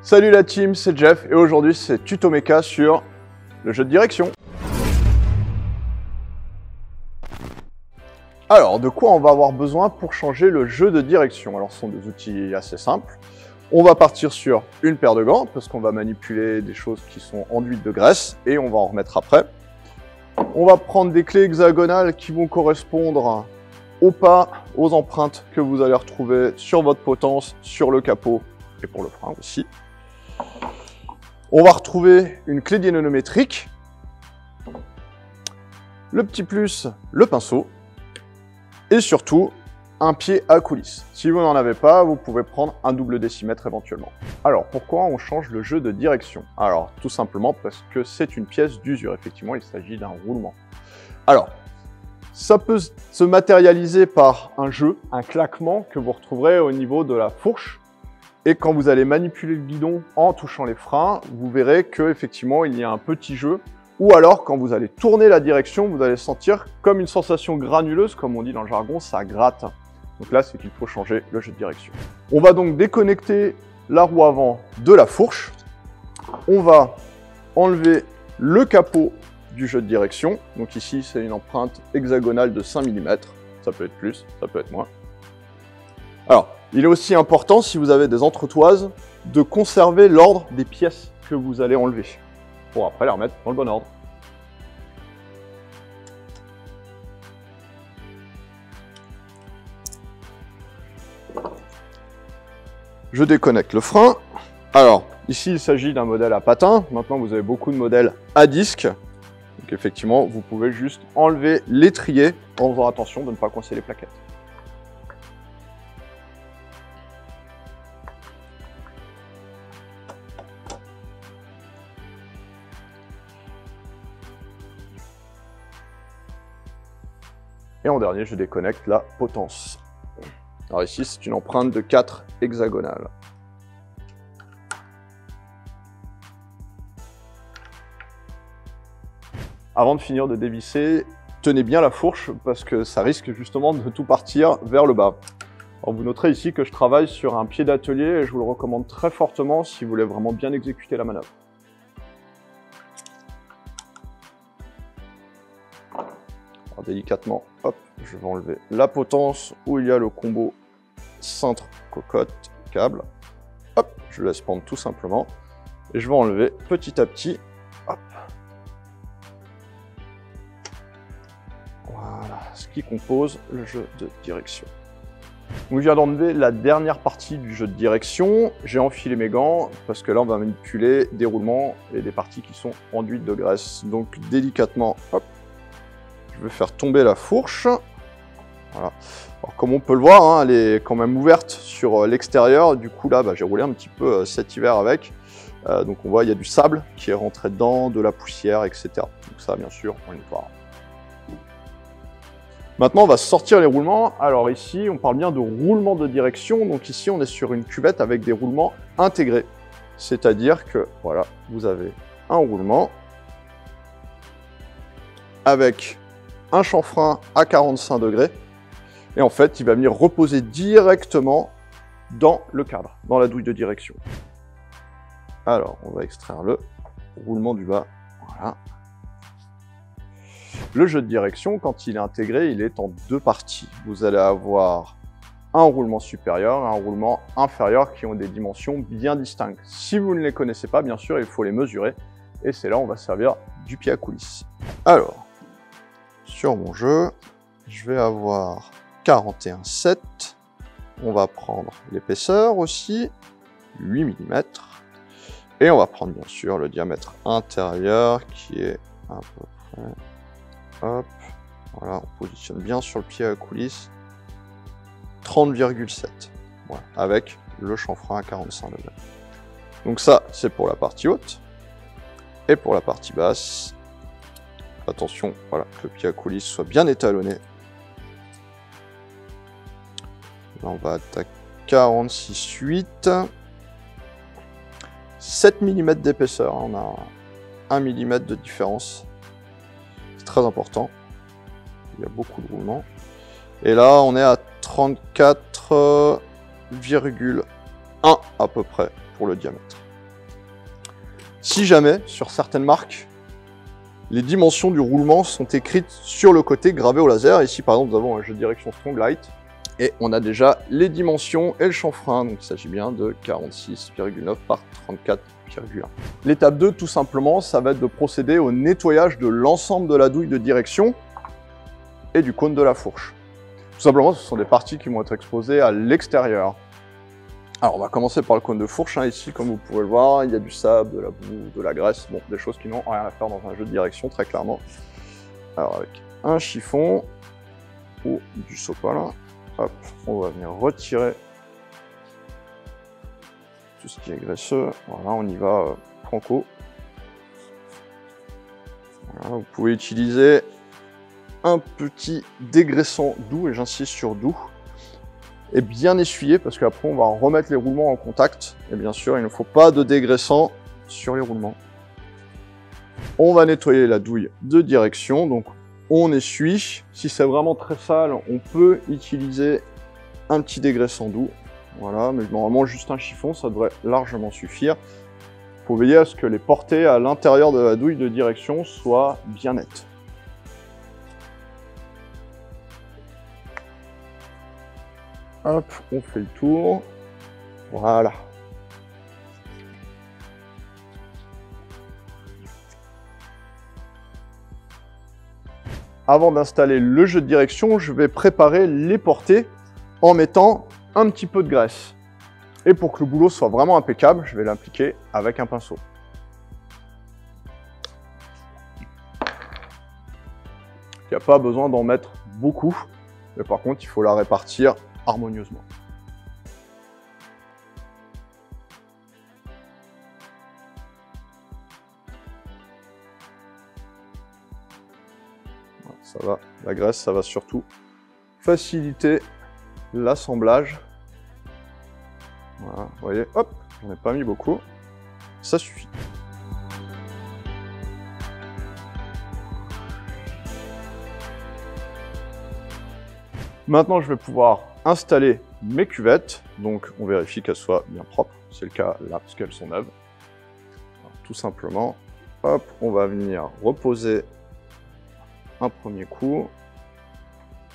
Salut la team, c'est Jeff et aujourd'hui c'est Tuto Mecha sur le jeu de direction. Alors, de quoi on va avoir besoin pour changer le jeu de direction? Alors, ce sont des outils assez simples. On va partir sur une paire de gants parce qu'on va manipuler des choses qui sont enduites de graisse et on va en remettre après. On va prendre des clés hexagonales qui vont correspondre aux pas, aux empreintes que vous allez retrouver sur votre potence, sur le capot et pour le frein aussi. On va retrouver une clé dynamométrique, le petit plus, le pinceau, et surtout un pied à coulisse. Si vous n'en avez pas, vous pouvez prendre un double décimètre éventuellement. Alors, pourquoi on change le jeu de direction? Alors, tout simplement parce que c'est une pièce d'usure. Effectivement, il s'agit d'un roulement. Alors, ça peut se matérialiser par un jeu, un claquement que vous retrouverez au niveau de la fourche. Et quand vous allez manipuler le guidon en touchant les freins, vous verrez qu'effectivement, il y a un petit jeu. Ou alors, quand vous allez tourner la direction, vous allez sentir comme une sensation granuleuse, comme on dit dans le jargon, ça gratte. Donc là, c'est qu'il faut changer le jeu de direction. On va donc déconnecter la roue avant de la fourche. On va enlever le capot du jeu de direction. Donc ici, c'est une empreinte hexagonale de 5 mm. Ça peut être plus, ça peut être moins. Alors, il est aussi important, si vous avez des entretoises, de conserver l'ordre des pièces que vous allez enlever, pour après les remettre dans le bon ordre. Je déconnecte le frein. Alors, ici, il s'agit d'un modèle à patins. Maintenant, vous avez beaucoup de modèles à disque. Donc, effectivement, vous pouvez juste enlever l'étrier en faisant attention de ne pas coincer les plaquettes. Et en dernier, je déconnecte la potence. Alors ici, c'est une empreinte de 4 hexagonales. Avant de finir de dévisser, tenez bien la fourche parce que ça risque justement de tout partir vers le bas. Alors vous noterez ici que je travaille sur un pied d'atelier et je vous le recommande très fortement si vous voulez vraiment bien exécuter la manœuvre. Alors, délicatement, hop, je vais enlever la potence où il y a le combo cintre, cocotte, câble. Hop, je laisse pendre tout simplement. Et je vais enlever petit à petit. Hop. Voilà, ce qui compose le jeu de direction. Donc, je viens d'enlever la dernière partie du jeu de direction. J'ai enfilé mes gants parce que là, on va manipuler des roulements et des parties qui sont enduites de graisse. Donc, délicatement, hop. Je vais faire tomber la fourche. Voilà. Alors, comme on peut le voir, hein, elle est quand même ouverte sur l'extérieur. Du coup, là, j'ai roulé un petit peu cet hiver avec. Donc, on voit, il y a du sable qui est rentré dedans, de la poussière, etc. Donc ça, bien sûr, on nettoie. Maintenant, on va sortir les roulements. Alors ici, on parle bien de roulement de direction. Donc ici, on est sur une cuvette avec des roulements intégrés. C'est-à-dire que, voilà, vous avez un roulement avec un chanfrein à 45 degrés. Et en fait, il va venir reposer directement dans le cadre, dans la douille de direction. Alors, on va extraire le roulement du bas. Voilà. Le jeu de direction, quand il est intégré, il est en deux parties. Vous allez avoir un roulement supérieur et un roulement inférieur qui ont des dimensions bien distinctes. Si vous ne les connaissez pas, bien sûr, il faut les mesurer. Et c'est là où on va servir du pied à coulisse. Alors, sur mon jeu, je vais avoir 41,7. On va prendre l'épaisseur aussi, 8 mm. Et on va prendre bien sûr le diamètre intérieur qui est à peu près... Hop, voilà, on positionne bien sur le pied à coulisse. 30,7. Voilà, avec le chanfrein à 45 degrés. Donc ça, c'est pour la partie haute. Et pour la partie basse, attention, voilà, que le pied à coulisse soit bien étalonné. Là, on va attaquer 46,8. 7 mm d'épaisseur, on a 1 mm de différence. C'est très important. Il y a beaucoup de roulements. Et là, on est à 34,1 à peu près pour le diamètre. Si jamais, sur certaines marques, les dimensions du roulement sont écrites sur le côté gravé au laser. Ici, par exemple, nous avons un jeu de direction Strong-Lite et on a déjà les dimensions et le chanfrein. Donc, il s'agit bien de 46,9 par 34,1. L'étape 2, tout simplement, ça va être de procéder au nettoyage de l'ensemble de la douille de direction et du cône de la fourche. Tout simplement, ce sont des parties qui vont être exposées à l'extérieur. Alors, on va commencer par le cône de fourche. Ici, comme vous pouvez le voir, il y a du sable, de la boue, de la graisse. Bon, des choses qui n'ont rien à faire dans un jeu de direction, très clairement. Alors, avec un chiffon ou du sopalin, hop, on va venir retirer tout ce qui est graisseux. Voilà, on y va franco. Voilà, vous pouvez utiliser un petit dégraissant doux, et j'insiste sur doux, et bien essuyer, parce qu'après on va remettre les roulements en contact, et bien sûr il ne faut pas de dégraissant sur les roulements. On va nettoyer la douille de direction, donc on essuie. Si c'est vraiment très sale, on peut utiliser un petit dégraissant doux, voilà, mais normalement juste un chiffon, ça devrait largement suffire. Il faut veiller à ce que les portées à l'intérieur de la douille de direction soient bien nettes. Hop, on fait le tour. Voilà. Avant d'installer le jeu de direction, je vais préparer les portées en mettant un petit peu de graisse. Et pour que le boulot soit vraiment impeccable, je vais l'appliquer avec un pinceau. Il n'y a pas besoin d'en mettre beaucoup, mais par contre, il faut la répartir harmonieusement. Ça va, la graisse, ça va surtout faciliter l'assemblage. Voilà, vous voyez, hop, j'en ai pas mis beaucoup, ça suffit. Maintenant, je vais pouvoir installer mes cuvettes, donc on vérifie qu'elles soient bien propres, c'est le cas là parce qu'elles sont neuves. Alors, tout simplement, hop, on va venir reposer un premier coup.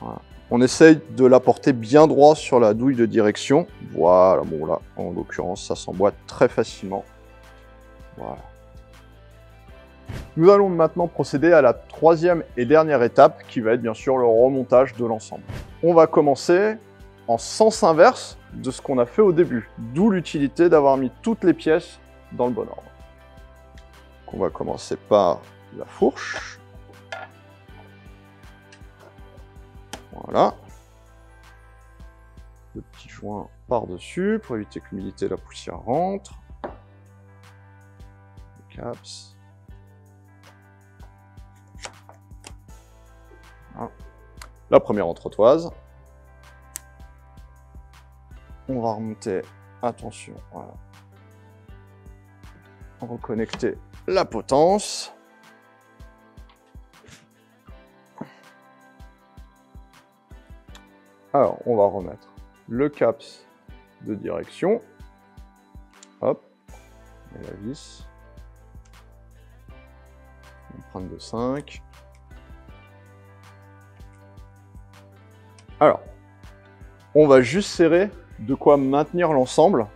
Voilà. On essaye de la porter bien droit sur la douille de direction. Voilà, bon là, en l'occurrence, ça s'emboîte très facilement. Voilà. Nous allons maintenant procéder à la troisième et dernière étape, qui va être bien sûr le remontage de l'ensemble. On va commencer en sens inverse de ce qu'on a fait au début, d'où l'utilité d'avoir mis toutes les pièces dans le bon ordre. Donc on va commencer par la fourche. Voilà. Le petit joint par-dessus pour éviter que l'humidité et la poussière rentrent. Le caps. Voilà. La première entretoise. On va remonter, attention, voilà. Reconnecter la potence. Alors, on va remettre le caps de direction. Hop, et la vis. Empreinte de 5. Alors, on va juste serrer de quoi maintenir l'ensemble.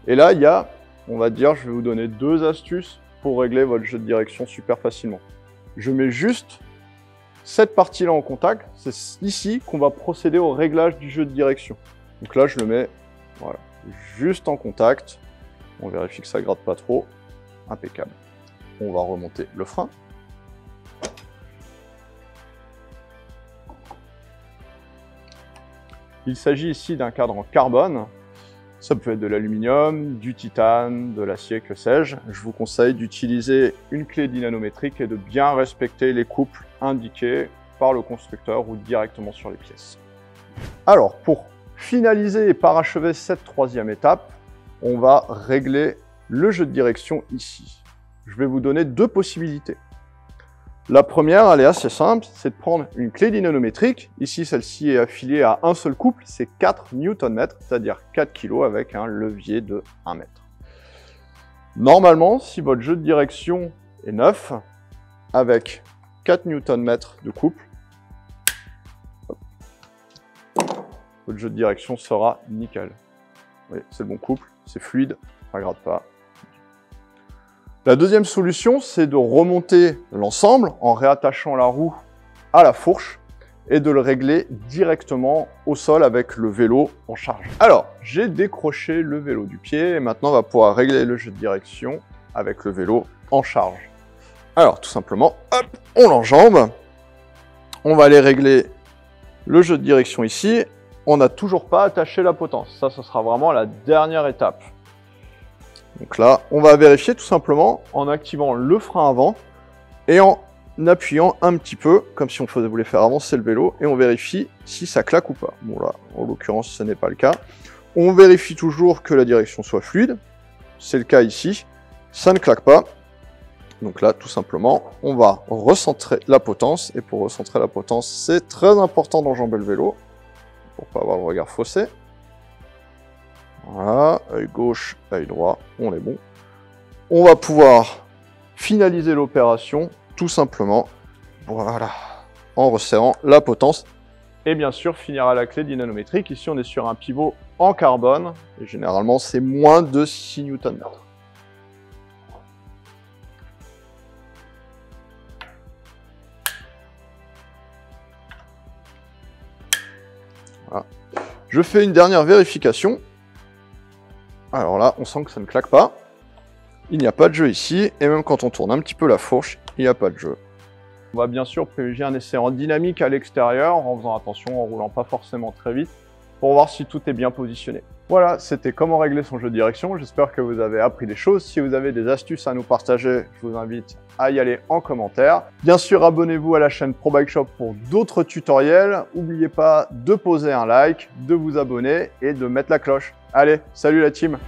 Et là, il y a, on va dire, je vais vous donner 2 astuces pour régler votre jeu de direction super facilement. Je mets juste cette partie-là en contact. C'est ici qu'on va procéder au réglage du jeu de direction. Donc là, je le mets, voilà, juste en contact. On vérifie que ça ne gratte pas trop. Impeccable. On va remonter le frein. Il s'agit ici d'un cadre en carbone. Ça peut être de l'aluminium, du titane, de l'acier, que sais-je. Je vous conseille d'utiliser une clé dynanométrique et de bien respecter les couples indiqués par le constructeur ou directement sur les pièces. Alors, pour finaliser et parachever cette troisième étape, on va régler le jeu de direction ici. Je vais vous donner 2 possibilités. La première, elle est assez simple, c'est de prendre une clé dynanométrique. Ici, celle-ci est affiliée à un seul couple, c'est 4 Nm, c'est-à-dire 4 kg avec un levier de 1 mètre. Normalement, si votre jeu de direction est neuf, avec 4 Nm de couple, votre jeu de direction sera nickel. Oui, c'est le bon couple, c'est fluide, ça ne gratte pas. La deuxième solution, c'est de remonter l'ensemble en réattachant la roue à la fourche et de le régler directement au sol avec le vélo en charge. Alors, j'ai décroché le vélo du pied et maintenant on va pouvoir régler le jeu de direction avec le vélo en charge. Alors, tout simplement, hop, on l'enjambe. On va aller régler le jeu de direction ici. On n'a toujours pas attaché la potence. Ça, ce sera vraiment la dernière étape. Donc là, on va vérifier tout simplement en activant le frein avant et en appuyant un petit peu, comme si on voulait faire avancer le vélo, et on vérifie si ça claque ou pas. Bon là, en l'occurrence, ce n'est pas le cas. On vérifie toujours que la direction soit fluide. C'est le cas ici. Ça ne claque pas. Donc là, tout simplement, on va recentrer la potence. Et pour recentrer la potence, c'est très important d'enjamber le vélo pour ne pas avoir le regard faussé. Voilà, œil gauche, œil droit, on est bon. On va pouvoir finaliser l'opération tout simplement, voilà, en resserrant la potence. Et bien sûr, finir à la clé dynanométrique. Ici, on est sur un pivot en carbone. Et généralement, c'est moins de 6 Nm. Voilà. Je fais une dernière vérification. Alors là, on sent que ça ne claque pas. Il n'y a pas de jeu ici, et même quand on tourne un petit peu la fourche, il n'y a pas de jeu. On va bien sûr privilégier un essai en dynamique à l'extérieur, en faisant attention, en roulant pas forcément très vite, pour voir si tout est bien positionné. Voilà, c'était comment régler son jeu de direction. J'espère que vous avez appris des choses. Si vous avez des astuces à nous partager, je vous invite à y aller en commentaire. Bien sûr, abonnez-vous à la chaîne Pro Bike Shop pour d'autres tutoriels. N'oubliez pas de poser un like, de vous abonner et de mettre la cloche. Allez, salut la team!